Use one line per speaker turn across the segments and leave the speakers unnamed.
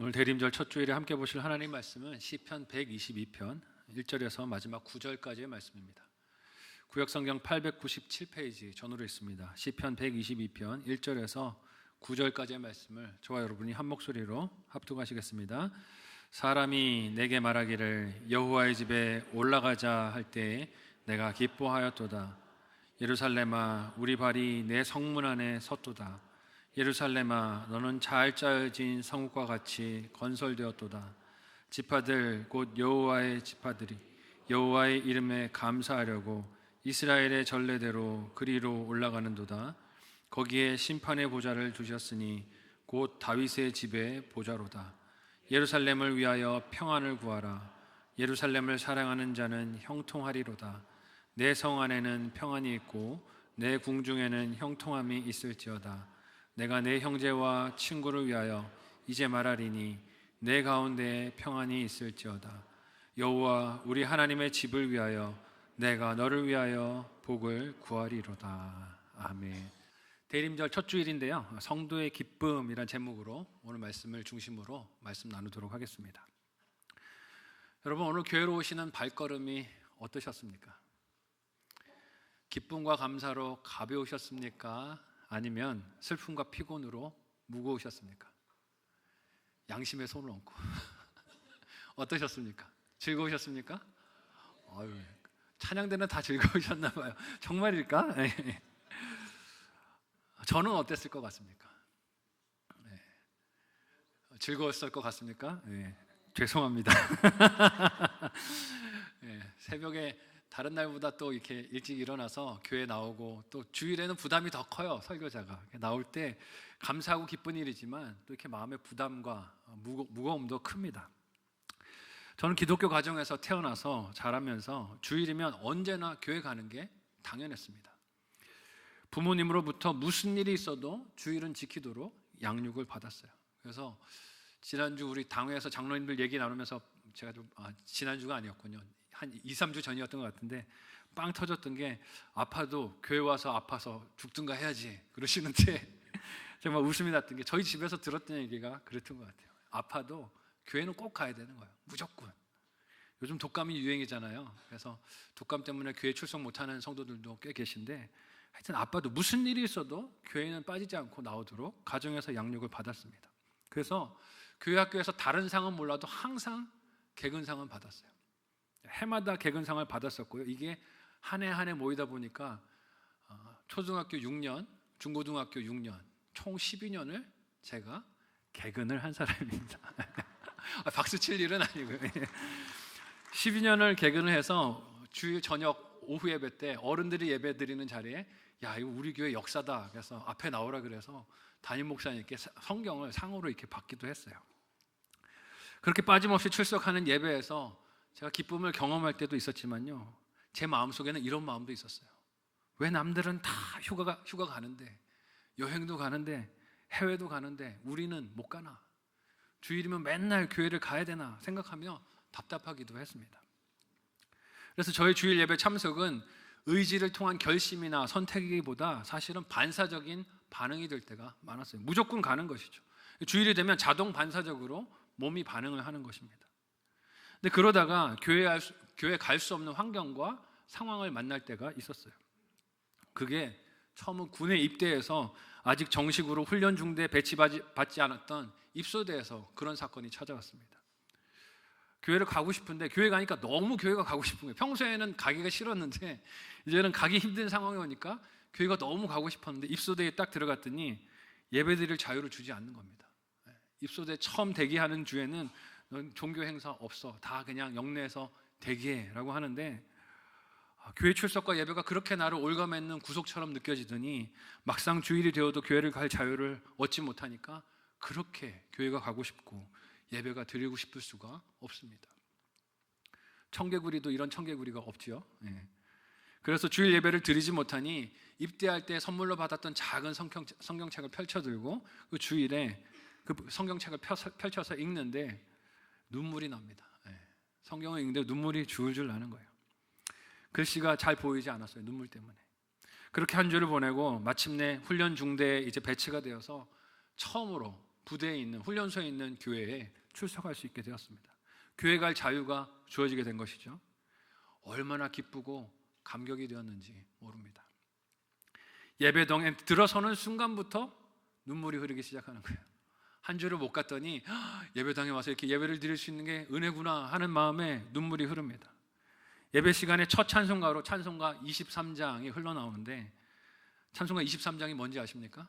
오늘 대림절 첫 주일에 함께 보실 하나님 말씀은 시편 122편 1절에서 마지막 9절까지의 말씀입니다. 구역성경 897페이지 전후로 있습니다. 시편 122편 1절에서 9절까지의 말씀을 저와 여러분이 한 목소리로 합독하시겠습니다. 사람이 내게 말하기를 여호와의 집에 올라가자 할 때에 내가 기뻐하였도다. 예루살렘아 우리 발이 내 성문 안에 섰도다. 예루살렘아 너는 잘 짜여진 성읍과 같이 건설되었도다. 지파들 곧 여호와의 지파들이 여호와의 이름에 감사하려고 이스라엘의 전례대로 그리로 올라가는도다. 거기에 심판의 보좌를 두셨으니 곧 다윗의 집의 보좌로다. 예루살렘을 위하여 평안을 구하라. 예루살렘을 사랑하는 자는 형통하리로다. 내 성 안에는 평안이 있고 내 궁중에는 형통함이 있을지어다. 내가 내 형제와 친구를 위하여 이제 말하리니 내 가운데에 평안이 있을지어다. 여호와 우리 하나님의 집을 위하여 내가 너를 위하여 복을 구하리로다. 아멘. 대림절 첫 주일인데요, 성도의 기쁨이란 제목으로 오늘 말씀을 중심으로 말씀 나누도록 하겠습니다. 여러분, 오늘 교회로 오시는 발걸음이 어떠셨습니까? 기쁨과 감사로 가벼우셨습니까? 아니면 슬픔과 피곤으로 무거우셨습니까? 양심에 손을 얹고 어떠셨습니까? 즐거우셨습니까? 찬양대는 다 즐거우셨나 봐요. 정말일까? 저는 어땠을 것 같습니까? 즐거웠을 것 같습니까? 죄송합니다. 새벽에 다른 날보다 또 이렇게 일찍 일어나서 교회 나오고, 또 주일에는 부담이 더 커요. 설교자가 나올 때 감사하고 기쁜 일이지만 또 이렇게 마음의 부담과 무거움도 큽니다. 저는 기독교 가정에서 태어나서 자라면서 주일이면 언제나 교회 가는 게 당연했습니다. 부모님으로부터 무슨 일이 있어도 주일은 지키도록 양육을 받았어요. 그래서 지난주 우리 당회에서 장로님들 얘기 나누면서 제가 지난주가 아니었군요, 한 2, 3주 전이었던 것 같은데 빵 터졌던 게, 아파도 교회 와서 아파서 죽든가 해야지 그러시는데 정말 웃음이 났던 게, 저희 집에서 들었던 얘기가 그랬던 것 같아요. 아파도 교회는 꼭 가야 되는 거예요, 무조건. 요즘 독감이 유행이잖아요. 그래서 독감 때문에 교회 출석 못하는 성도들도 꽤 계신데, 하여튼 아빠도 무슨 일이 있어도 교회는 빠지지 않고 나오도록 가정에서 양육을 받았습니다. 그래서 교회 학교에서 다른 상은 몰라도 항상 개근상은 받았어요. 해마다 개근상을 받았었고요. 이게 한 해 한 해 모이다 보니까 초등학교 6년, 중고등학교 6년, 총 12년을 제가 개근을 한 사람입니다. 박수 칠 일은 아니고요. 12년을 개근을 해서 주일 저녁 오후 예배 때 어른들이 예배 드리는 자리에, 야, 이거 우리 교회 역사다. 그래서 앞에 나오라 그래서 담임 목사님께 성경을 상으로 이렇게 받기도 했어요. 그렇게 빠짐없이 출석하는 예배에서 제가 기쁨을 경험할 때도 있었지만요, 제 마음속에는 이런 마음도 있었어요. 왜 남들은 다 휴가 가는데, 여행도 가는데, 해외도 가는데 우리는 못 가나? 주일이면 맨날 교회를 가야 되나 생각하며 답답하기도 했습니다. 그래서 저희 주일 예배 참석은 의지를 통한 결심이나 선택이기보다 사실은 반사적인 반응이 될 때가 많았어요. 무조건 가는 것이죠. 주일이 되면 자동 반사적으로 몸이 반응을 하는 것입니다. 근데 그러다가 교회 갈 수 없는 환경과 상황을 만날 때가 있었어요. 그게 처음은 군에 입대해서 아직 정식으로 훈련 중대 배치받지 않았던 입소대에서 그런 사건이 찾아왔습니다. 교회를 가고 싶은데, 교회 가니까 너무 교회가 가고 싶은 거예요. 평소에는 가기가 싫었는데 이제는 가기 힘든 상황이 오니까 교회가 너무 가고 싶었는데, 입소대에 딱 들어갔더니 예배드릴 자유를 주지 않는 겁니다. 입소대 처음 대기하는 주에는 넌 종교 행사 없어, 다 그냥 영내에서 대기해라고 하는데, 교회 출석과 예배가 그렇게 나를 올가매는 구속처럼 느껴지더니 막상 주일이 되어도 교회를 갈 자유를 얻지 못하니까 그렇게 교회가 가고 싶고 예배가 드리고 싶을 수가 없습니다. 청개구리도 이런 청개구리가 없지요. 그래서 주일 예배를 드리지 못하니 입대할 때 선물로 받았던 작은 성경책을 펼쳐들고 그 주일에 그 성경책을 펼쳐서 읽는데 눈물이 납니다. 성경을 읽는데 눈물이 줄줄 나는 거예요. 글씨가 잘 보이지 않았어요, 눈물 때문에. 그렇게 한 주를 보내고 마침내 훈련 중대에 이제 배치가 되어서 처음으로 부대에 있는 훈련소에 있는 교회에 출석할 수 있게 되었습니다. 교회 갈 자유가 주어지게 된 것이죠. 얼마나 기쁘고 감격이 되었는지 모릅니다. 예배당에 들어서는 순간부터 눈물이 흐르기 시작하는 거예요. 한 주를 못 갔더니 예배당에 와서 이렇게 예배를 드릴 수 있는 게 은혜구나 하는 마음에 눈물이 흐릅니다. 예배 시간에 첫 찬송가로 찬송가 23장이 흘러나오는데, 찬송가 23장이 뭔지 아십니까?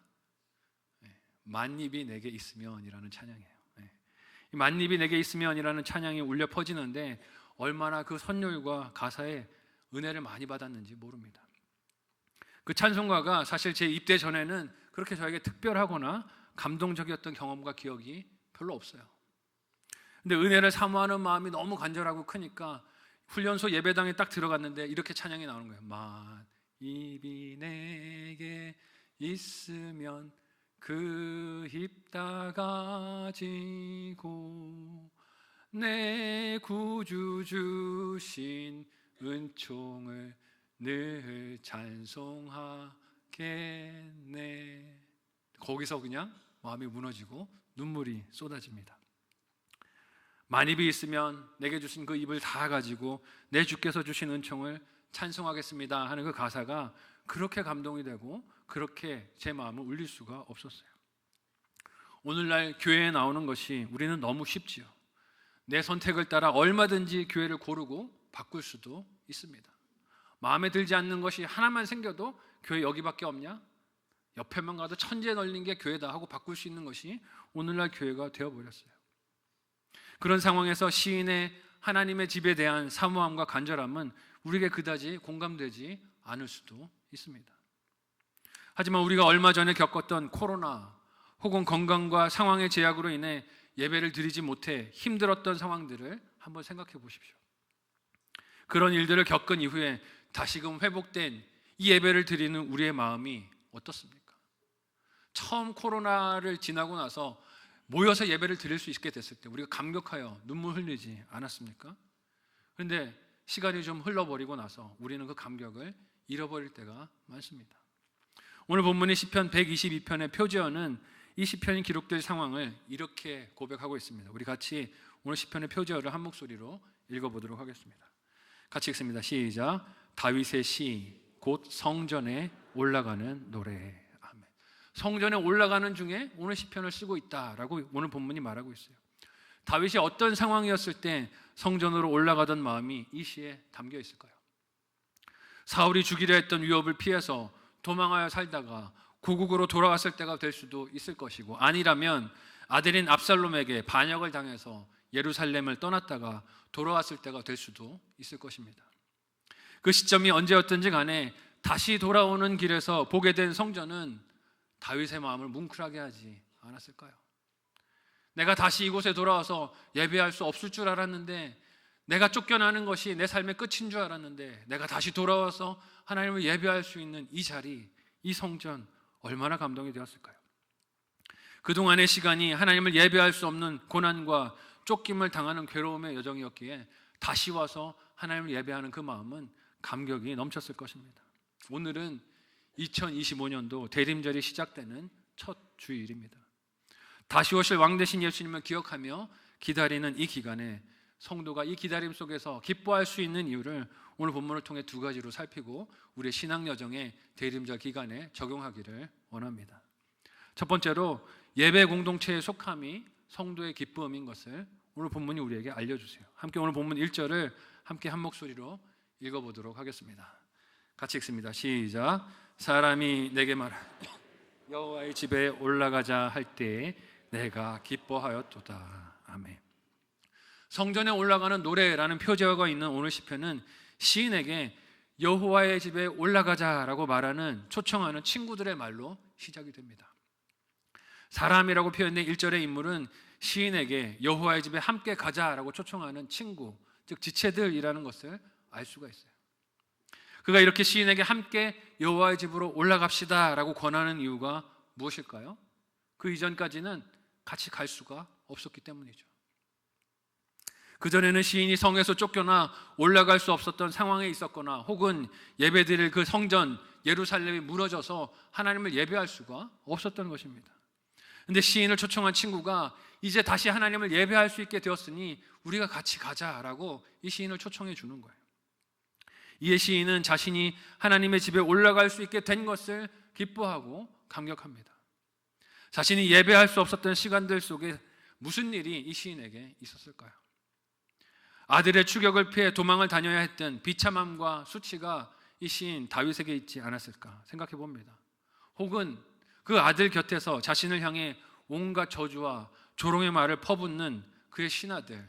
만입이 내게 있으면이라는 찬양이에요. 이 만입이 내게 있으면이라는 찬양이 울려 퍼지는데 얼마나 그 선율과 가사에 은혜를 많이 받았는지 모릅니다. 그 찬송가가 사실 제 입대 전에는 그렇게 저에게 특별하거나 감동적이었던 경험과 기억이 별로 없어요. 근데 은혜를 사모하는 마음이 너무 간절하고 크니까 훈련소 예배당에 딱 들어갔는데 이렇게 찬양이 나오는 거예요. 만입이 내게 있으면 그 입 다 가지고 내 구주 주신 은총을 늘 찬송하겠네. 거기서 그냥 마음이 무너지고 눈물이 쏟아집니다. 만입이 있으면 내게 주신 그 입을 다 가지고 내 주께서 주신 은총을 찬송하겠습니다 하는 그 가사가 그렇게 감동이 되고 그렇게 제 마음을 울릴 수가 없었어요. 오늘날 교회에 나오는 것이 우리는 너무 쉽지요. 내 선택을 따라 얼마든지 교회를 고르고 바꿀 수도 있습니다. 마음에 들지 않는 것이 하나만 생겨도 교회 여기밖에 없냐? 옆에만 가도 천지에 널린 게 교회다 하고 바꿀 수 있는 것이 오늘날 교회가 되어버렸어요. 그런 상황에서 시인의 하나님의 집에 대한 사모함과 간절함은 우리에게 그다지 공감되지 않을 수도 있습니다. 하지만 우리가 얼마 전에 겪었던 코로나 혹은 건강과 상황의 제약으로 인해 예배를 드리지 못해 힘들었던 상황들을 한번 생각해 보십시오. 그런 일들을 겪은 이후에 다시금 회복된 이 예배를 드리는 우리의 마음이 어떻습니까? 처음 코로나를 지나고 나서 모여서 예배를 드릴 수 있게 됐을 때 우리가 감격하여 눈물 흘리지 않았습니까? 그런데 시간이 좀 흘러버리고 나서 우리는 그 감격을 잃어버릴 때가 많습니다. 오늘 본문의 시편 122편의 표제어는 이 시편이 기록될 상황을 이렇게 고백하고 있습니다. 우리 같이 오늘 시편의 표제어를 한 목소리로 읽어보도록 하겠습니다. 같이 읽습니다. 시작. 다윗의 시, 곧 성전에 올라가는 노래. 아멘. 성전에 올라가는 중에 오늘 시편을 쓰고 있다라고 오늘 본문이 말하고 있어요. 다윗이 어떤 상황이었을 때 성전으로 올라가던 마음이 이 시에 담겨 있을까요? 사울이 죽이려 했던 위협을 피해서 도망하여 살다가 고국으로 돌아왔을 때가 될 수도 있을 것이고, 아니라면 아들인 압살롬에게 반역을 당해서 예루살렘을 떠났다가 돌아왔을 때가 될 수도 있을 것입니다. 그 시점이 언제였든지 간에 다시 돌아오는 길에서 보게 된 성전은 다윗의 마음을 뭉클하게 하지 않았을까요? 내가 다시 이곳에 돌아와서 예배할 수 없을 줄 알았는데, 내가 쫓겨나는 것이 내 삶의 끝인 줄 알았는데, 내가 다시 돌아와서 하나님을 예배할 수 있는 이 자리, 이 성전, 얼마나 감동이 되었을까요? 그동안의 시간이 하나님을 예배할 수 없는 고난과 쫓김을 당하는 괴로움의 여정이었기에 다시 와서 하나님을 예배하는 그 마음은 감격이 넘쳤을 것입니다. 오늘은 2025년도 대림절이 시작되는 첫 주일입니다. 다시 오실 왕 되신 예수님을 기억하며 기다리는 이 기간에 성도가 이 기다림 속에서 기뻐할 수 있는 이유를 오늘 본문을 통해 두 가지로 살피고 우리의 신앙 여정에 대림절 기간에 적용하기를 원합니다. 첫 번째로 예배 공동체의 속함이 성도의 기쁨인 것을 오늘 본문이 우리에게 알려주세요. 함께 오늘 본문 1절을 함께 한 목소리로 읽어보도록 하겠습니다. 같이 읽습니다. 시작. 사람이 내게 말하여 여호와의 집에 올라가자 할 때에 내가 기뻐하였도다. 아멘. 성전에 올라가는 노래라는 표제어가 있는 오늘 시편은 시인에게 여호와의 집에 올라가자라고 말하는 초청하는 친구들의 말로 시작이 됩니다. 사람이라고 표현된 1절의 인물은 시인에게 여호와의 집에 함께 가자라고 초청하는 친구, 즉 지체들이라는 것을 알 수가 있어요. 그가 이렇게 시인에게 함께 여호와의 집으로 올라갑시다라고 권하는 이유가 무엇일까요? 그 이전까지는 같이 갈 수가 없었기 때문이죠. 그전에는 시인이 성에서 쫓겨나 올라갈 수 없었던 상황에 있었거나 혹은 예배드릴 그 성전 예루살렘이 무너져서 하나님을 예배할 수가 없었던 것입니다. 근데 시인을 초청한 친구가 이제 다시 하나님을 예배할 수 있게 되었으니 우리가 같이 가자라고 이 시인을 초청해 주는 거예요. 이에 시인은 자신이 하나님의 집에 올라갈 수 있게 된 것을 기뻐하고 감격합니다. 자신이 예배할 수 없었던 시간들 속에 무슨 일이 이 시인에게 있었을까요? 아들의 추격을 피해 도망을 다녀야 했던 비참함과 수치가 이 시인 다윗에게 있지 않았을까 생각해 봅니다. 혹은 그 아들 곁에서 자신을 향해 온갖 저주와 조롱의 말을 퍼붓는 그의 신하들,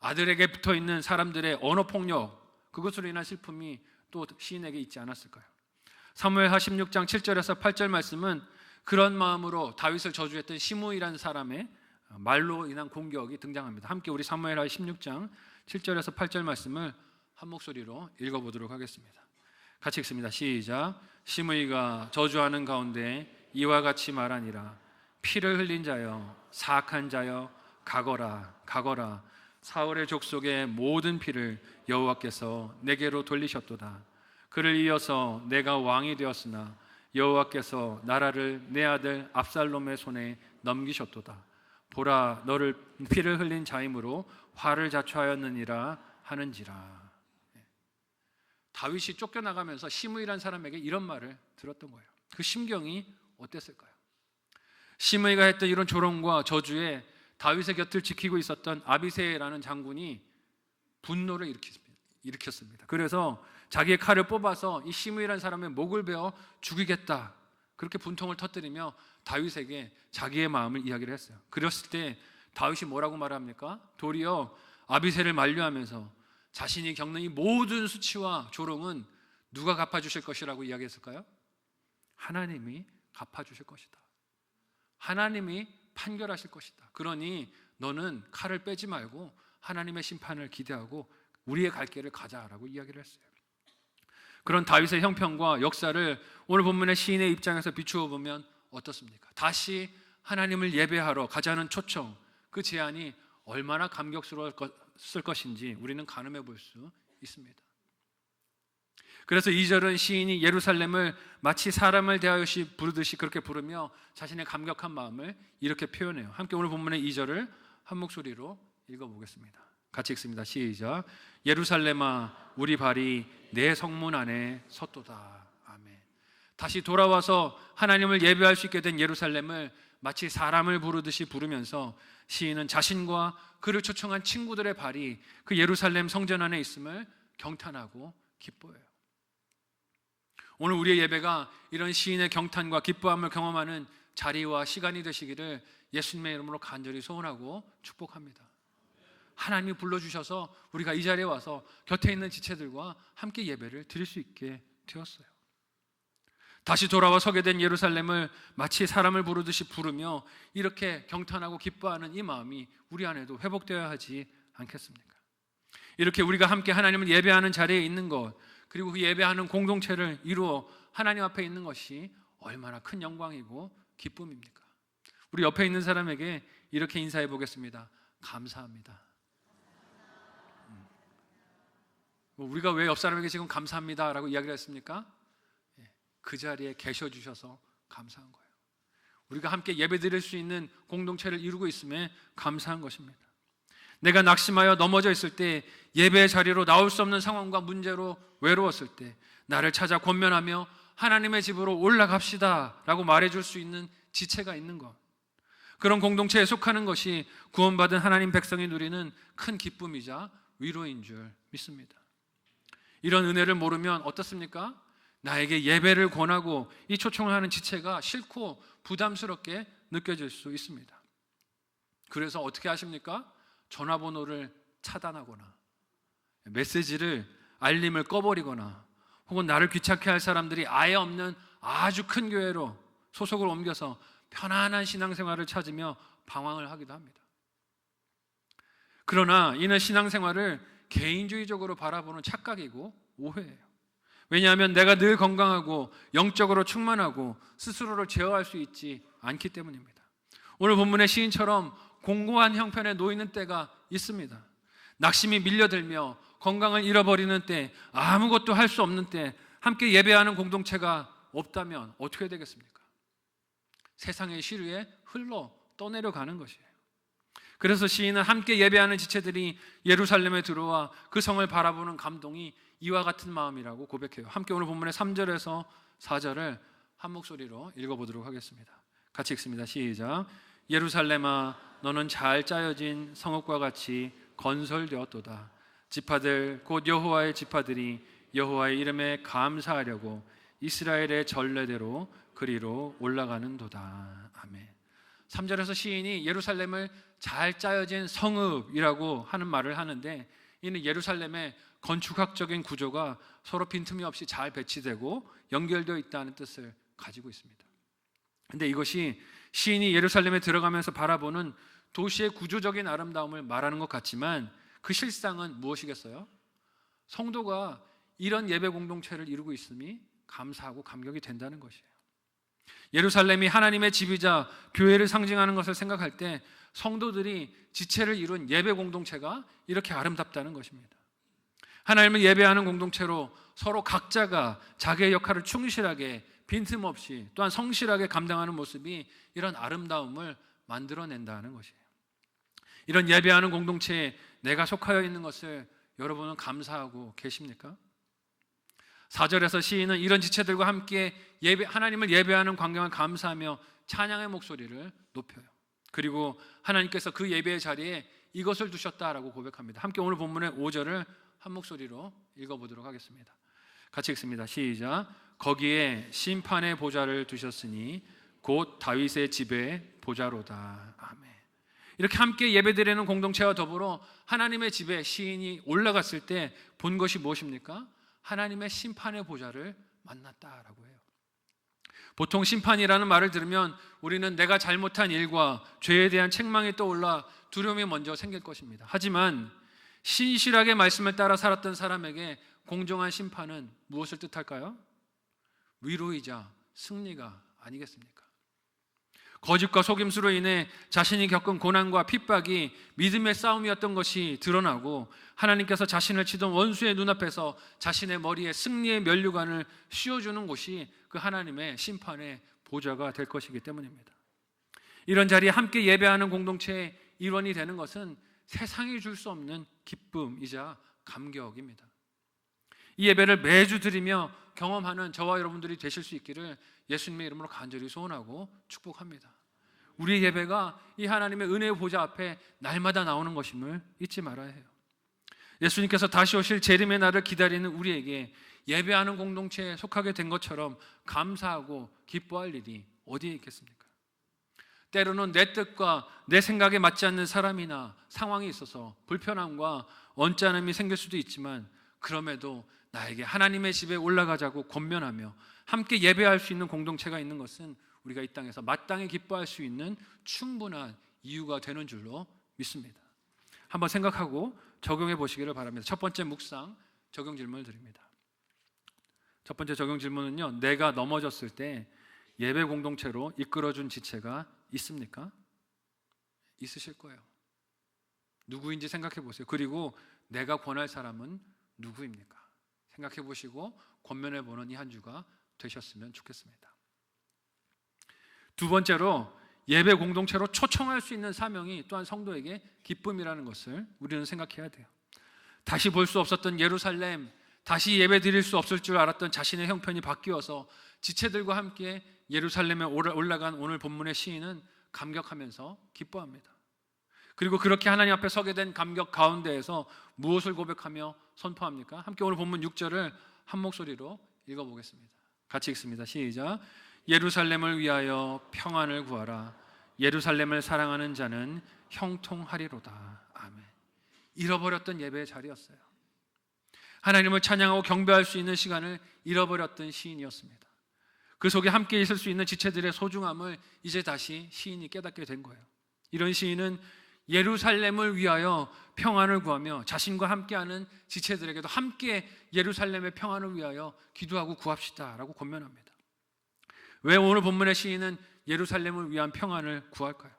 아들에게 붙어있는 사람들의 언어폭력, 그것으로 인한 슬픔이 또 시인에게 있지 않았을까요? 사무엘하 16장 7절에서 8절 말씀은 그런 마음으로 다윗을 저주했던 시므이라는 사람의 말로 인한 공격이 등장합니다. 함께 우리 사무엘하 16장 7절에서 8절 말씀을 한 목소리로 읽어보도록 하겠습니다. 같이 읽습니다. 시작. 시므이가 저주하는 가운데 이와 같이 말하니라. 피를 흘린 자여, 사악한 자여, 가거라, 가거라. 사울의 족속의 모든 피를 여호와께서 내게로 돌리셨도다. 그를 이어서 내가 왕이 되었으나 여호와께서 나라를 내 아들 압살롬의 손에 넘기셨도다. 보라, 너를 피를 흘린 자임으로 화를 자초하였느니라 하는지라. 다윗이 쫓겨나가면서 시므이라는 사람에게 이런 말을 들었던 거예요. 그 심경이 어땠을까요? 시므이가 했던 이런 조롱과 저주에 다윗의 곁을 지키고 있었던 아비새라는 장군이 분노를 일으켰습니다. 그래서 자기의 칼을 뽑아서 이 시므이라는 사람의 목을 베어 죽이겠다, 그렇게 분통을 터뜨리며 다윗에게 자기의 마음을 이야기를 했어요. 그랬을 때 다윗이 뭐라고 말합니까? 도리어 아비새를 만류하면서 자신이 겪는 이 모든 수치와 조롱은 누가 갚아주실 것이라고 이야기했을까요? 하나님이 갚아주실 것이다. 하나님이 판결하실 것이다. 그러니 너는 칼을 빼지 말고 하나님의 심판을 기대하고 우리의 갈 길을 가자라고 이야기를 했어요. 그런 다윗의 형편과 역사를 오늘 본문의 시인의 입장에서 비추어 보면 어떻습니까? 다시 하나님을 예배하러 가자는 초청, 그 제안이 얼마나 감격스러웠을 것인지 우리는 가늠해 볼 수 있습니다. 그래서 2절은 시인이 예루살렘을 마치 사람을 대하여 부르듯이 그렇게 부르며 자신의 감격한 마음을 이렇게 표현해요. 함께 오늘 본문의 2절을 한 목소리로 읽어보겠습니다. 같이 읽습니다. 시작. 예루살렘아, 우리 발이 내 성문 안에 섰도다. 아멘. 다시 돌아와서 하나님을 예배할 수 있게 된 예루살렘을 마치 사람을 부르듯이 부르면서 시인은 자신과 그를 초청한 친구들의 발이 그 예루살렘 성전 안에 있음을 경탄하고 기뻐해요. 오늘 우리의 예배가 이런 시인의 경탄과 기뻐함을 경험하는 자리와 시간이 되시기를 예수님의 이름으로 간절히 소원하고 축복합니다. 하나님이 불러주셔서 우리가 이 자리에 와서 곁에 있는 지체들과 함께 예배를 드릴 수 있게 되었어요. 다시 돌아와 서게 된 예루살렘을 마치 사람을 부르듯이 부르며 이렇게 경탄하고 기뻐하는 이 마음이 우리 안에도 회복되어야 하지 않겠습니까? 이렇게 우리가 함께 하나님을 예배하는 자리에 있는 것, 그리고 그 예배하는 공동체를 이루어 하나님 앞에 있는 것이 얼마나 큰 영광이고 기쁨입니까? 우리 옆에 있는 사람에게 이렇게 인사해 보겠습니다. 감사합니다. 우리가 왜 옆 사람에게 지금 감사합니다라고 이야기를 했습니까? 그 자리에 계셔 주셔서 감사한 거예요. 우리가 함께 예배드릴 수 있는 공동체를 이루고 있음에 감사한 것입니다. 내가 낙심하여 넘어져 있을 때, 예배의 자리로 나올 수 없는 상황과 문제로 외로웠을 때 나를 찾아 권면하며 하나님의 집으로 올라갑시다 라고 말해줄 수 있는 지체가 있는 것, 그런 공동체에 속하는 것이 구원받은 하나님 백성이 누리는 큰 기쁨이자 위로인 줄 믿습니다. 이런 은혜를 모르면 어떻습니까? 나에게 예배를 권하고 이 초청을 하는 지체가 싫고 부담스럽게 느껴질 수 있습니다. 그래서 어떻게 하십니까? 전화번호를 차단하거나 메시지를 알림을 꺼버리거나 혹은 나를 귀찮게 할 사람들이 아예 없는 아주 큰 교회로 소속을 옮겨서 편안한 신앙생활을 찾으며 방황을 하기도 합니다. 그러나 이는 신앙생활을 개인주의적으로 바라보는 착각이고 오해예요. 왜냐하면 내가 늘 건강하고 영적으로 충만하고 스스로를 제어할 수 있지 않기 때문입니다. 오늘 본문의 시인처럼 공고한 형편에 놓이는 때가 있습니다. 낙심이 밀려들며 건강을 잃어버리는 때, 아무것도 할 수 없는 때 함께 예배하는 공동체가 없다면 어떻게 되겠습니까? 세상의 시류에 흘러 떠내려가는 것이에요. 그래서 시인은 함께 예배하는 지체들이 예루살렘에 들어와 그 성을 바라보는 감동이 이와 같은 마음이라고 고백해요. 함께 오늘 본문의 3절에서 4절을 한 목소리로 읽어보도록 하겠습니다. 같이 읽습니다. 시작. 예루살렘아 너는 잘 짜여진 성읍과 같이 건설되었도다. 지파들 곧 여호와의 지파들이 여호와의 이름에 감사하려고 이스라엘의 전례대로 그리로 올라가는도다. 아멘. 3절에서 시인이 예루살렘을 잘 짜여진 성읍이라고 하는 말을 하는데, 이는 예루살렘의 건축학적인 구조가 서로 빈틈이 없이 잘 배치되고 연결되어 있다는 뜻을 가지고 있습니다. 근데 이것이 시인이 예루살렘에 들어가면서 바라보는 도시의 구조적인 아름다움을 말하는 것 같지만 그 실상은 무엇이겠어요? 성도가 이런 예배 공동체를 이루고 있음이 감사하고 감격이 된다는 것이에요. 예루살렘이 하나님의 집이자 교회를 상징하는 것을 생각할 때 성도들이 지체를 이룬 예배 공동체가 이렇게 아름답다는 것입니다. 하나님을 예배하는 공동체로 서로 각자가 자기의 역할을 충실하게 빈틈없이 또한 성실하게 감당하는 모습이 이런 아름다움을 만들어낸다는 것이에요. 이런 예배하는 공동체에 내가 속하여 있는 것을 여러분은 감사하고 계십니까? 4절에서 시인은 이런 지체들과 함께 하나님을 예배하는 광경을 감사하며 찬양의 목소리를 높여요. 그리고 하나님께서 그 예배의 자리에 이것을 두셨다라고 고백합니다. 함께 오늘 본문의 5절을 한 목소리로 읽어보도록 하겠습니다. 같이 읽습니다. 시작. 거기에 심판의 보좌를 두셨으니 곧 다윗의 집의 보좌로다. 아멘. 이렇게 함께 예배드리는 공동체와 더불어 하나님의 집에 시인이 올라갔을 때 본 것이 무엇입니까? 하나님의 심판의 보좌를 만났다라고 해요. 보통 심판이라는 말을 들으면 우리는 내가 잘못한 일과 죄에 대한 책망이 떠올라 두려움이 먼저 생길 것입니다. 하지만 신실하게 말씀을 따라 살았던 사람에게 공정한 심판은 무엇을 뜻할까요? 위로이자 승리가 아니겠습니까? 거짓과 속임수로 인해 자신이 겪은 고난과 핍박이 믿음의 싸움이었던 것이 드러나고 하나님께서 자신을 치던 원수의 눈앞에서 자신의 머리에 승리의 면류관을 씌워주는 곳이 그 하나님의 심판의 보좌가 될 것이기 때문입니다. 이런 자리에 함께 예배하는 공동체의 일원이 되는 것은 세상이 줄 수 없는 기쁨이자 감격입니다. 이 예배를 매주 드리며 경험하는 저와 여러분들이 되실 수 있기를 예수님의 이름으로 간절히 소원하고 축복합니다. 우리의 예배가 이 하나님의 은혜의 보좌 앞에 날마다 나오는 것임을 잊지 말아야 해요. 예수님께서 다시 오실 재림의 날을 기다리는 우리에게 예배하는 공동체에 속하게 된 것처럼 감사하고 기뻐할 일이 어디에 있겠습니까? 때로는 내 뜻과 내 생각에 맞지 않는 사람이나 상황이 있어서 불편함과 언짢음이 생길 수도 있지만, 그럼에도 나에게 하나님의 집에 올라가자고 권면하며 함께 예배할 수 있는 공동체가 있는 것은 우리가 이 땅에서 마땅히 기뻐할 수 있는 충분한 이유가 되는 줄로 믿습니다. 한번 생각하고 적용해 보시기를 바랍니다. 첫 번째 묵상 적용 질문을 드립니다. 첫 번째 적용 질문은요, 내가 넘어졌을 때 예배 공동체로 이끌어준 지체가 있습니까? 있으실 거예요. 누구인지 생각해 보세요. 그리고 내가 권할 사람은 누구입니까? 생각해 보시고 권면해 보는 이 한 주가 되셨으면 좋겠습니다. 두 번째로 예배 공동체로 초청할 수 있는 사명이 또한 성도에게 기쁨이라는 것을 우리는 생각해야 돼요. 다시 볼 수 없었던 예루살렘, 다시 예배 드릴 수 없을 줄 알았던 자신의 형편이 바뀌어서 지체들과 함께 예루살렘에 올라간 오늘 본문의 시인은 감격하면서 기뻐합니다. 그리고 그렇게 하나님 앞에 서게 된 감격 가운데에서 무엇을 고백하며 선포합니까? 함께 오늘 본문 6절을 한 목소리로 읽어보겠습니다. 같이 읽습니다. 시작. 예루살렘을 위하여 평안을 구하라. 예루살렘을 사랑하는 자는 형통하리로다. 아멘. 잃어버렸던 예배의 자리였어요. 하나님을 찬양하고 경배할 수 있는 시간을 잃어버렸던 시인이었습니다. 그 속에 함께 있을 수 있는 지체들의 소중함을 이제 다시 시인이 깨닫게 된 거예요. 이런 시인은 예루살렘을 위하여 평안을 구하며 자신과 함께하는 지체들에게도 함께 예루살렘의 평안을 위하여 기도하고 구합시다 라고 권면합니다. 왜 오늘 본문의 시인은 예루살렘을 위한 평안을 구할까요?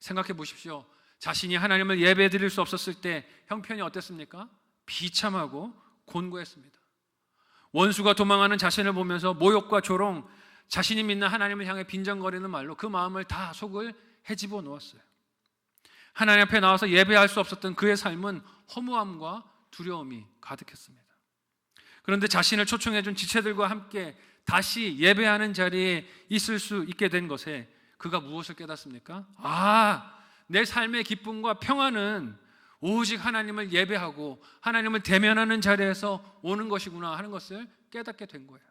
생각해 보십시오. 자신이 하나님을 예배드릴 수 없었을 때 형편이 어땠습니까? 비참하고 곤고했습니다. 원수가 도망하는 자신을 보면서 모욕과 조롱, 자신이 믿는 하나님을 향해 빈정거리는 말로 그 마음을 다 속을 헤집어 놓았어요. 하나님 앞에 나와서 예배할 수 없었던 그의 삶은 허무함과 두려움이 가득했습니다. 그런데 자신을 초청해 준 지체들과 함께 다시 예배하는 자리에 있을 수 있게 된 것에 그가 무엇을 깨닫습니까? 내 삶의 기쁨과 평안은 오직 하나님을 예배하고 하나님을 대면하는 자리에서 오는 것이구나 하는 것을 깨닫게 된 거예요.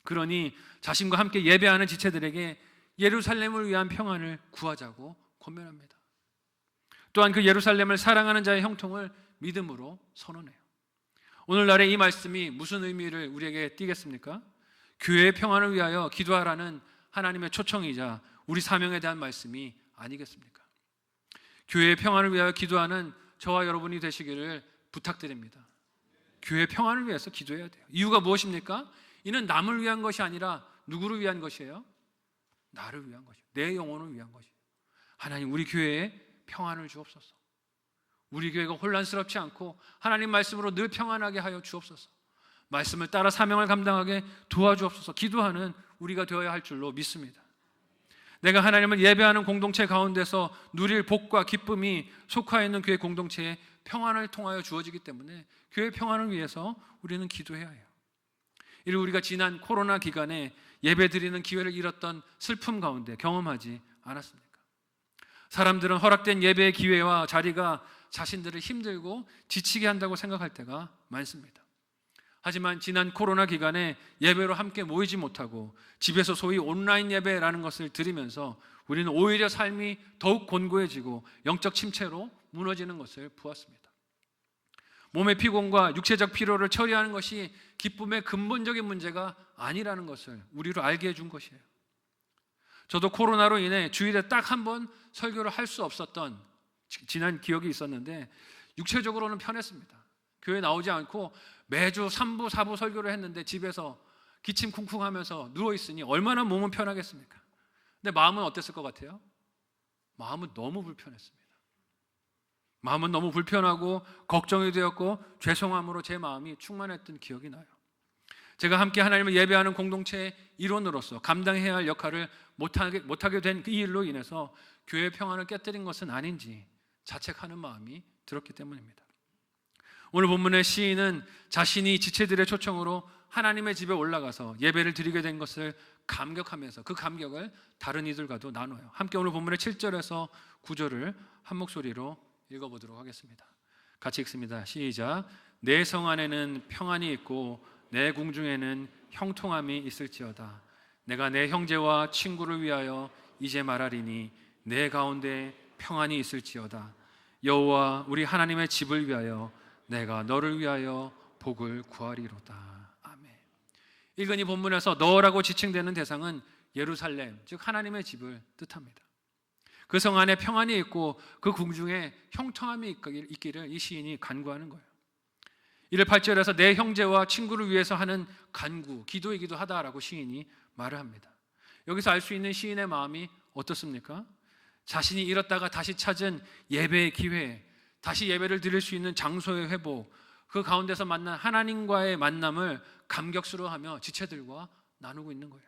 그러니 자신과 함께 예배하는 지체들에게 예루살렘을 위한 평안을 구하자고 권면합니다. 또한 그 예루살렘을 사랑하는 자의 형통을 믿음으로 선언해요. 오늘날의 이 말씀이 무슨 의미를 우리에게 띠겠습니까? 교회의 평안을 위하여 기도하라는 하나님의 초청이자 우리 사명에 대한 말씀이 아니겠습니까? 교회의 평안을 위하여 기도하는 저와 여러분이 되시기를 부탁드립니다. 교회의 평안을 위해서 기도해야 돼요. 이유가 무엇입니까? 이는 남을 위한 것이 아니라 누구를 위한 것이에요? 나를 위한 것이에요. 내 영혼을 위한 것이에요. 하나님, 우리 교회에 평안을 주옵소서. 우리 교회가 혼란스럽지 않고 하나님 말씀으로 늘 평안하게 하여 주옵소서. 말씀을 따라 사명을 감당하게 도와주옵소서. 기도하는 우리가 되어야 할 줄로 믿습니다. 내가 하나님을 예배하는 공동체 가운데서 누릴 복과 기쁨이 속하 있는 교회 공동체의 평안을 통하여 주어지기 때문에 교회 평안을 위해서 우리는 기도해야 해요. 이를 우리가 지난 코로나 기간에 예배 드리는 기회를 잃었던 슬픔 가운데 경험하지 않았습니까? 사람들은 허락된 예배의 기회와 자리가 자신들을 힘들고 지치게 한다고 생각할 때가 많습니다. 하지만 지난 코로나 기간에 예배로 함께 모이지 못하고 집에서 소위 온라인 예배라는 것을 드리면서 우리는 오히려 삶이 더욱 곤고해지고 영적 침체로 무너지는 것을 보았습니다. 몸의 피곤과 육체적 피로를 처리하는 것이 기쁨의 근본적인 문제가 아니라는 것을 우리로 알게 해준 것이에요. 저도 코로나로 인해 주일에 딱 한 번 설교를 할 수 없었던 지난 기억이 있었는데 육체적으로는 편했습니다. 교회 나오지 않고 매주 3부, 4부 설교를 했는데 집에서 기침 쿵쿵 하면서 누워있으니 얼마나 몸은 편하겠습니까? 근데 마음은 어땠을 것 같아요? 마음은 너무 불편했습니다. 마음은 너무 불편하고 걱정이 되었고 죄송함으로 제 마음이 충만했던 기억이 나요. 제가 함께 하나님을 예배하는 공동체의 일원으로서 감당해야 할 역할을 못하게 된 이 일로 인해서 교회의 평안을 깨뜨린 것은 아닌지 자책하는 마음이 들었기 때문입니다. 오늘 본문의 시인은 자신이 지체들의 초청으로 하나님의 집에 올라가서 예배를 드리게 된 것을 감격하면서 그 감격을 다른 이들과도 나눠요. 함께 오늘 본문의 7절에서 9절을 한 목소리로 읽어보도록 하겠습니다. 같이 읽습니다. 시작. 내 성 안에는 평안이 있고 내 궁중에는 형통함이 있을지어다. 내가 내 형제와 친구를 위하여 이제 말하리니 내 가운데 평안이 있을지어다. 여호와 우리 하나님의 집을 위하여 내가 너를 위하여 복을 구하리로다. 아멘. 읽은 이 본문에서 너라고 지칭되는 대상은 예루살렘, 즉 하나님의 집을 뜻합니다. 그 성 안에 평안이 있고 그 궁중에 형통함이 있기를 이 시인이 간구하는 거예요. 이를 8절에서 내 형제와 친구를 위해서 하는 간구, 기도이기도 하다라고 시인이 말을 합니다. 여기서 알 수 있는 시인의 마음이 어떻습니까? 자신이 잃었다가 다시 찾은 예배의 기회, 다시 예배를 드릴 수 있는 장소의 회복, 그 가운데서 만난 하나님과의 만남을 감격스러워하며 지체들과 나누고 있는 거예요.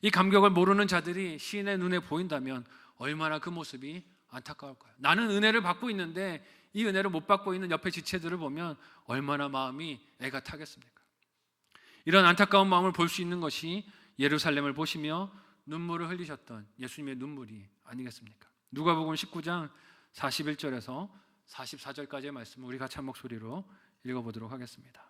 이 감격을 모르는 자들이 시인의 눈에 보인다면 얼마나 그 모습이 안타까울까요? 나는 은혜를 받고 있는데 이 은혜를 못 받고 있는 옆에 지체들을 보면 얼마나 마음이 애가 타겠습니까? 이런 안타까운 마음을 볼 수 있는 것이 예루살렘을 보시며 눈물을 흘리셨던 예수님의 눈물이 아니겠습니까? 누가복음 19장 41절에서 44절까지의 말씀을 우리 같이 한 목소리로 읽어보도록 하겠습니다.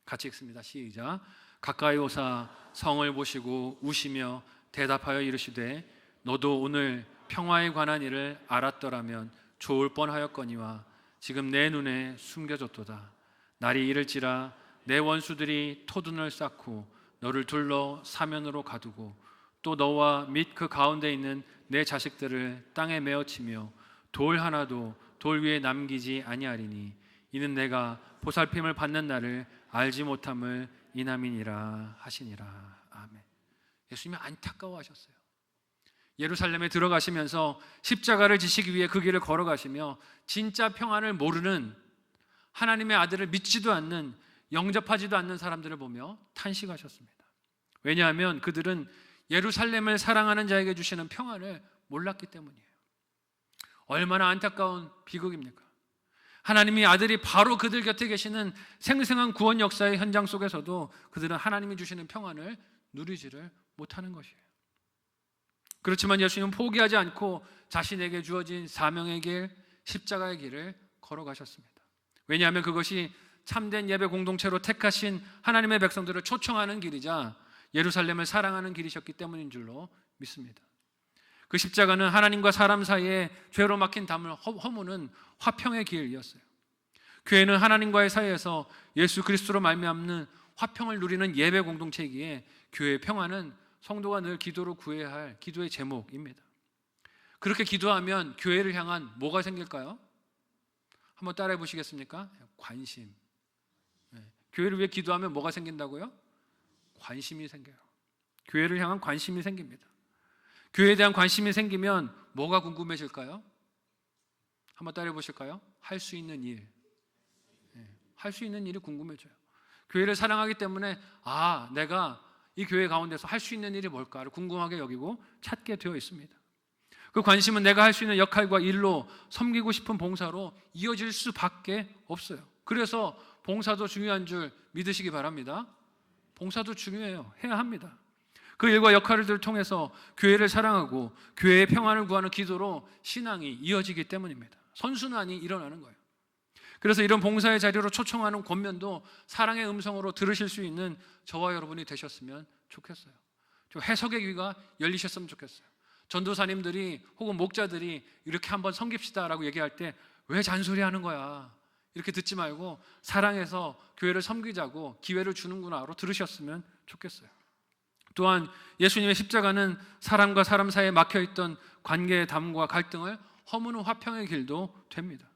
같이 읽습니다. 시작. 가까이 오사 성을 보시고 우시며 대답하여 이르시되 너도 오늘 평화에 관한 일을 알았더라면 좋을 뻔하였거니와 지금 내 눈에 숨겨졌도다. 날이 이를지라 내 원수들이 토둔을 쌓고 너를 둘러 사면으로 가두고 또 너와 및 그 가운데 있는 내 자식들을 땅에 메어치며 돌 하나도 돌 위에 남기지 아니하리니 이는 내가 보살핌을 받는 날을 알지 못함을 인함이니라 하시니라. 아멘. 예수님이 안타까워하셨어요. 예루살렘에 들어가시면서 십자가를 지시기 위해 그 길을 걸어가시며 진짜 평안을 모르는 하나님의 아들을 믿지도 않는 영접하지도 않는 사람들을 보며 탄식하셨습니다. 왜냐하면 그들은 예루살렘을 사랑하는 자에게 주시는 평안을 몰랐기 때문이에요. 얼마나 안타까운 비극입니까? 하나님이 아들이 바로 그들 곁에 계시는 생생한 구원 역사의 현장 속에서도 그들은 하나님이 주시는 평안을 누리지를 못하는 것이에요. 그렇지만 예수님은 포기하지 않고 자신에게 주어진 사명의 길, 십자가의 길을 걸어가셨습니다. 왜냐하면 그것이 참된 예배 공동체로 택하신 하나님의 백성들을 초청하는 길이자 예루살렘을 사랑하는 길이셨기 때문인 줄로 믿습니다. 그 십자가는 하나님과 사람 사이에 죄로 막힌 담을 허무는 화평의 길이었어요. 교회는 하나님과의 사이에서 예수 그리스도로 말미암는 화평을 누리는 예배 공동체이기에 교회의 평화는 성도가 늘 기도로 구해야 할 기도의 제목입니다. 그렇게 기도하면 교회를 향한 뭐가 생길까요? 한번 따라해 보시겠습니까? 관심. 교회를 위해 기도하면 뭐가 생긴다고요? 관심이 생겨요. 교회를 향한 관심이 생깁니다. 교회에 대한 관심이 생기면 뭐가 궁금해질까요? 한번 따라해 보실까요? 할 수 있는 일. 할 수 있는 일이 궁금해져요. 교회를 사랑하기 때문에 내가 이 교회 가운데서 할 수 있는 일이 뭘까를 궁금하게 여기고 찾게 되어 있습니다. 그 관심은 내가 할 수 있는 역할과 일로 섬기고 싶은 봉사로 이어질 수밖에 없어요. 그래서 봉사도 중요한 줄 믿으시기 바랍니다. 봉사도 중요해요. 해야 합니다. 그 일과 역할들을 통해서 교회를 사랑하고 교회의 평안을 구하는 기도로 신앙이 이어지기 때문입니다. 선순환이 일어나는 거예요. 그래서 이런 봉사의 자리로 초청하는 권면도 사랑의 음성으로 들으실 수 있는 저와 여러분이 되셨으면 좋겠어요. 좀 해석의 귀가 열리셨으면 좋겠어요. 전도사님들이 혹은 목자들이 이렇게 한번 섬깁시다라고 얘기할 때 왜 잔소리하는 거야? 이렇게 듣지 말고 사랑해서 교회를 섬기자고 기회를 주는구나로 들으셨으면 좋겠어요. 또한 예수님의 십자가는 사람과 사람 사이에 막혀있던 관계의 담과 갈등을 허무는 화평의 길도 됩니다.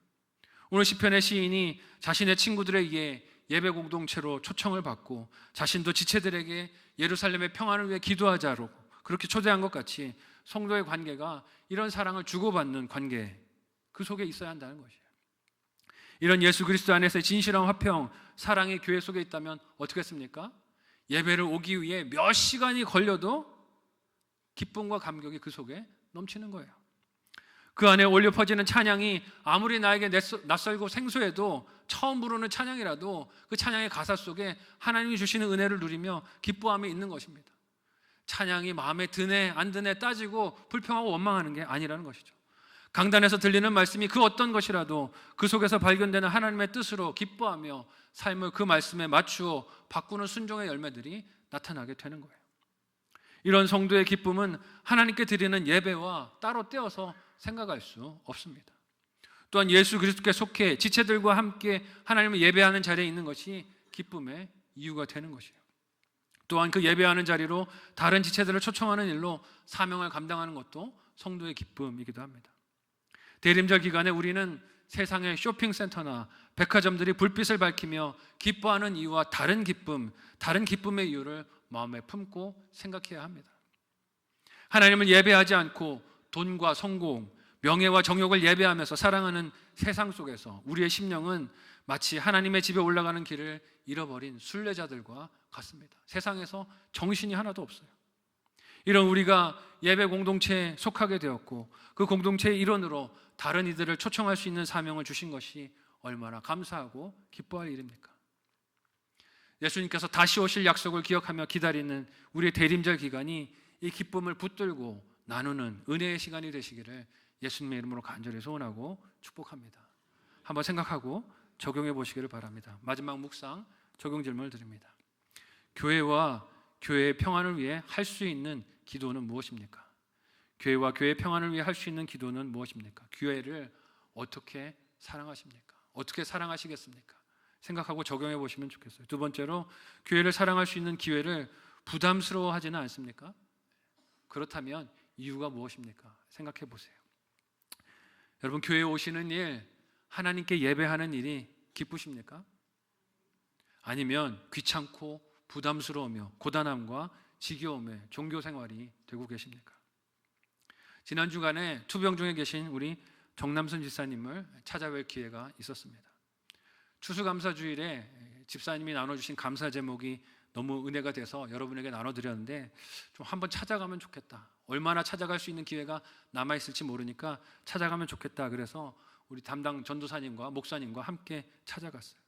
오늘 시편의 시인이 자신의 친구들에 의해 예배 공동체로 초청을 받고 자신도 지체들에게 예루살렘의 평안을 위해 기도하자로 그렇게 초대한 것 같이 성도의 관계가 이런 사랑을 주고받는 관계, 그 속에 있어야 한다는 것이에요. 이런 예수 그리스도 안에서의 진실한 화평, 사랑이 교회 속에 있다면 어떻게 했습니까? 예배를 오기 위해 몇 시간이 걸려도 기쁨과 감격이 그 속에 넘치는 거예요. 그 안에 올려 퍼지는 찬양이 아무리 나에게 낯설고 생소해도 처음 부르는 찬양이라도 그 찬양의 가사 속에 하나님이 주시는 은혜를 누리며 기뻐함이 있는 것입니다. 찬양이 마음에 드네 안 드네 따지고 불평하고 원망하는 게 아니라는 것이죠. 강단에서 들리는 말씀이 그 어떤 것이라도 그 속에서 발견되는 하나님의 뜻으로 기뻐하며 삶을 그 말씀에 맞추어 바꾸는 순종의 열매들이 나타나게 되는 거예요. 이런 성도의 기쁨은 하나님께 드리는 예배와 따로 떼어서 생각할 수 없습니다. 또한 예수 그리스도께 속해 지체들과 함께 하나님을 예배하는 자리에 있는 것이 기쁨의 이유가 되는 것이에요. 또한 그 예배하는 자리로 다른 지체들을 초청하는 일로 사명을 감당하는 것도 성도의 기쁨이기도 합니다. 대림절 기간에 우리는 세상의 쇼핑센터나 백화점들이 불빛을 밝히며 기뻐하는 이유와 다른 기쁨, 다른 기쁨의 이유를 마음에 품고 생각해야 합니다. 하나님을 예배하지 않고 돈과 성공, 명예와 정욕을 예배하면서 사랑하는 세상 속에서 우리의 심령은 마치 하나님의 집에 올라가는 길을 잃어버린 순례자들과 같습니다. 세상에서 정신이 하나도 없어요. 이런 우리가 예배 공동체에 속하게 되었고 그 공동체의 일원으로 다른 이들을 초청할 수 있는 사명을 주신 것이 얼마나 감사하고 기뻐할 일입니까? 예수님께서 다시 오실 약속을 기억하며 기다리는 우리의 대림절 기간이 이 기쁨을 붙들고 나누는 은혜의 시간이 되시기를 예수님의 이름으로 간절히 소원하고 축복합니다. 한번 생각하고 적용해 보시기를 바랍니다. 마지막 묵상 적용 질문을 드립니다. 교회와 교회의 평안을 위해 할 수 있는 기도는 무엇입니까? 교회와 교회의 평안을 위해 할 수 있는 기도는 무엇입니까? 교회를 어떻게 사랑하십니까? 어떻게 사랑하시겠습니까? 생각하고 적용해 보시면 좋겠어요. 두 번째로, 교회를 사랑할 수 있는 기회를 부담스러워하지는 않습니까? 그렇다면 이유가 무엇입니까? 생각해 보세요. 여러분, 교회에 오시는 일, 하나님께 예배하는 일이 기쁘십니까? 아니면 귀찮고 부담스러우며 고단함과 지겨움의 종교 생활이 되고 계십니까? 지난 주간에 투병 중에 계신 우리 정남순 집사님을 찾아뵐 기회가 있었습니다. 추수감사주일에 집사님이 나눠주신 감사 제목이 너무 은혜가 돼서 여러분에게 나눠드렸는데 좀 한번 찾아가면 좋겠다. 얼마나 찾아갈 수 있는 기회가 남아있을지 모르니까 찾아가면 좋겠다. 그래서 우리 담당 전도사님과 목사님과 함께 찾아갔어요.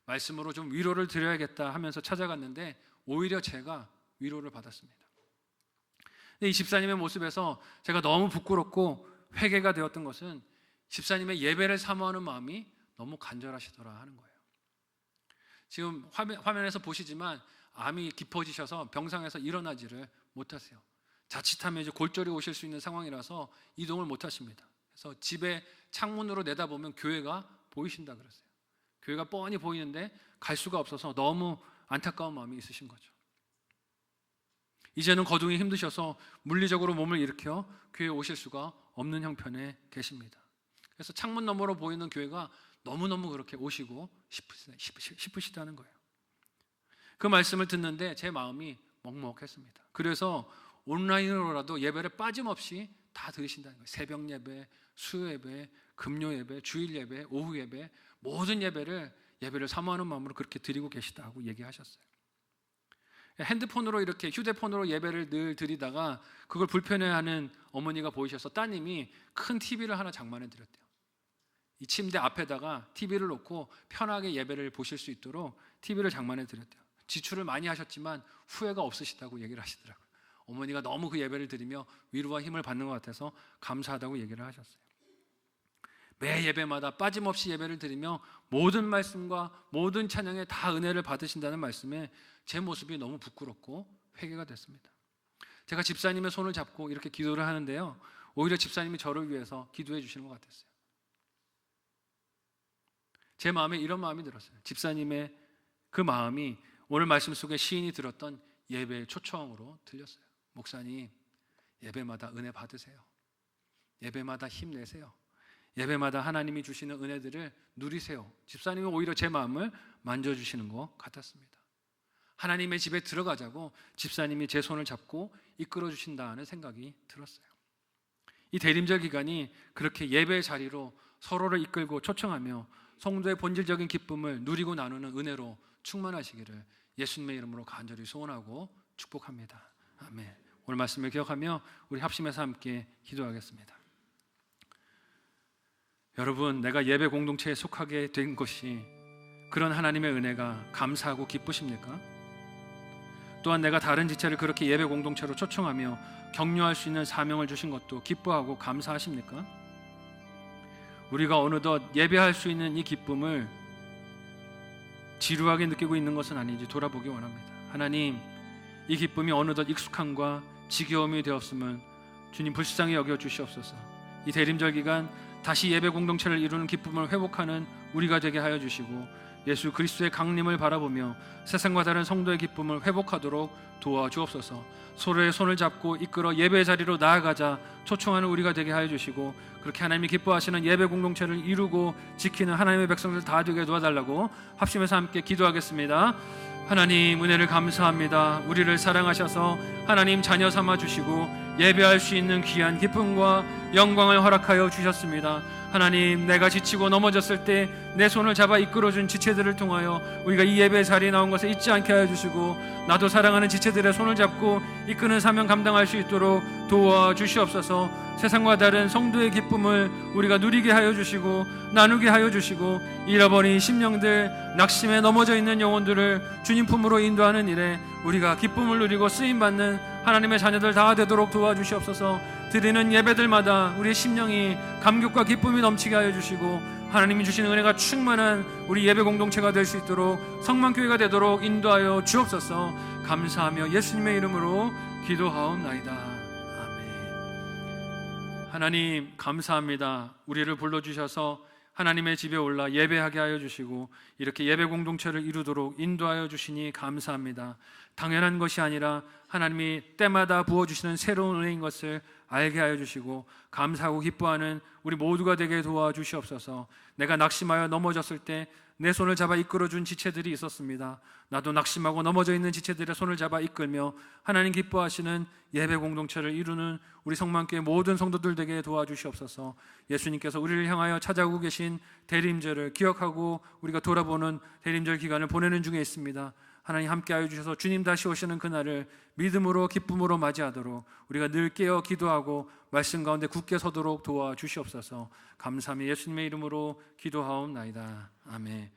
말씀으로 좀 위로를 드려야겠다 하면서 찾아갔는데 오히려 제가 위로를 받았습니다. 이 집사님의 모습에서 제가 너무 부끄럽고 회개가 되었던 것은 집사님의 예배를 사모하는 마음이 너무 간절하시더라 하는 거예요. 지금 화면에서 보시지만 암이 깊어지셔서 병상에서 일어나지를 못하세요. 자칫하면 이제 골절이 오실 수 있는 상황이라서 이동을 못하십니다. 그래서 집에 창문으로 내다보면 교회가 보이신다 그랬어요. 교회가 뻔히 보이는데 갈 수가 없어서 너무 안타까운 마음이 있으신 거죠. 이제는 거동이 힘드셔서 물리적으로 몸을 일으켜 교회에 오실 수가 없는 형편에 계십니다. 그래서 창문 너머로 보이는 교회가 너무너무 그렇게 오시고 싶으시다는 거예요. 그 말씀을 듣는데 제 마음이 먹먹했습니다. 그래서 온라인으로라도 예배를 빠짐없이 다 들으신다는 거예요. 새벽 예배, 수요 예배, 금요 예배, 주일 예배, 오후 예배, 모든 예배를 사모하는 마음으로 그렇게 드리고 계시다고 얘기하셨어요. 핸드폰으로 이렇게 휴대폰으로 예배를 늘 드리다가 그걸 불편해하는 어머니가 보이셔서 따님이 큰 TV를 하나 장만해 드렸대요. 이 침대 앞에다가 TV를 놓고 편하게 예배를 보실 수 있도록 TV를 장만해 드렸대요. 지출을 많이 하셨지만 후회가 없으시다고 얘기를 하시더라고요. 어머니가 너무 그 예배를 드리며 위로와 힘을 받는 것 같아서 감사하다고 얘기를 하셨어요. 매 예배마다 빠짐없이 예배를 드리며 모든 말씀과 모든 찬양에 다 은혜를 받으신다는 말씀에 제 모습이 너무 부끄럽고 회개가 됐습니다. 제가 집사님의 손을 잡고 이렇게 기도를 하는데요, 오히려 집사님이 저를 위해서 기도해 주시는 것 같았어요. 제 마음에 이런 마음이 들었어요. 집사님의 그 마음이 오늘 말씀 속에 시인이 들었던 예배의 초청으로 들렸어요. 목사님, 예배마다 은혜 받으세요. 예배마다 힘내세요. 예배마다 하나님이 주시는 은혜들을 누리세요. 집사님이 오히려 제 마음을 만져주시는 것 같았습니다. 하나님의 집에 들어가자고 집사님이 제 손을 잡고 이끌어 주신다는 생각이 들었어요. 이 대림절 기간이 그렇게 예배의 자리로 서로를 이끌고 초청하며 성도의 본질적인 기쁨을 누리고 나누는 은혜로 충만하시기를 예수님의 이름으로 간절히 소원하고 축복합니다. 아멘. 오늘 말씀을 기억하며 우리 합심해서 함께 기도하겠습니다. 여러분, 내가 예배 공동체에 속하게 된 것이 그런 하나님의 은혜가 감사하고 기쁘십니까? 또한 내가 다른 지체를 그렇게 예배 공동체로 초청하며 격려할 수 있는 사명을 주신 것도 기뻐하고 감사하십니까? 우리가 어느덧 예배할 수 있는 이 기쁨을 지루하게 느끼고 있는 것은 아닌지 돌아보기 원합니다. 하나님, 이 기쁨이 어느덧 익숙함과 지겨움이 되었으면 주님 불쌍히 여겨 주시옵소서. 이 대림절 기간 다시 예배 공동체를 이루는 기쁨을 회복하는 우리가 되게 하여 주시고 예수 그리스도의 강림을 바라보며 세상과 다른 성도의 기쁨을 회복하도록 도와주옵소서. 서로의 손을 잡고 이끌어 예배의 자리로 나아가자 초청하는 우리가 되게 하여 주시고 그렇게 하나님이 기뻐하시는 예배 공동체를 이루고 지키는 하나님의 백성들 다 되게 도와달라고 합심해서 함께 기도하겠습니다. 하나님, 은혜를 감사합니다. 우리를 사랑하셔서 하나님 자녀 삼아 주시고 예배할 수 있는 귀한 기쁨과 영광을 허락하여 주셨습니다. 하나님, 내가 지치고 넘어졌을 때 내 손을 잡아 이끌어준 지체들을 통하여 우리가 이 예배 자리에 나온 것을 잊지 않게 하여 주시고 나도 사랑하는 지체들의 손을 잡고 이끄는 사명 감당할 수 있도록 도와주시옵소서. 세상과 다른 성도의 기쁨을 우리가 누리게 하여 주시고 나누게 하여 주시고 잃어버린 심령들, 낙심에 넘어져 있는 영혼들을 주님 품으로 인도하는 일에 우리가 기쁨을 누리고 쓰임받는 하나님의 자녀들 다 되도록 도와주시옵소서. 드리는 예배들마다 우리의 심령이 감격과 기쁨이 넘치게 하여 주시고 하나님이 주시는 은혜가 충만한 우리 예배 공동체가 될 수 있도록 성만교회가 되도록 인도하여 주옵소서. 감사하며 예수님의 이름으로 기도하옵나이다. 아멘. 하나님, 감사합니다. 우리를 불러주셔서 하나님의 집에 올라 예배하게 하여 주시고 이렇게 예배 공동체를 이루도록 인도하여 주시니 감사합니다. 당연한 것이 아니라 하나님이 때마다 부어주시는 새로운 은혜인 것을 알게 하여 주시고 감사하고 기뻐하는 우리 모두가 되게 도와주시옵소서. 내가 낙심하여 넘어졌을 때 내 손을 잡아 이끌어준 지체들이 있었습니다. 나도 낙심하고 넘어져 있는 지체들의 손을 잡아 이끌며 하나님 기뻐하시는 예배 공동체를 이루는 우리 성만교회 모든 성도들 되게 도와주시옵소서. 예수님께서 우리를 향하여 찾아오고 계신 대림절을 기억하고 우리가 돌아보는 대림절 기간을 보내는 중에 있습니다. 하나님 함께하여 주셔서 주님 다시 오시는 그날을 믿음으로 기쁨으로 맞이하도록 우리가 늘 깨어 기도하고 말씀 가운데 굳게 서도록 도와주시옵소서. 감사함이 예수님의 이름으로 기도하옵나이다. 아멘.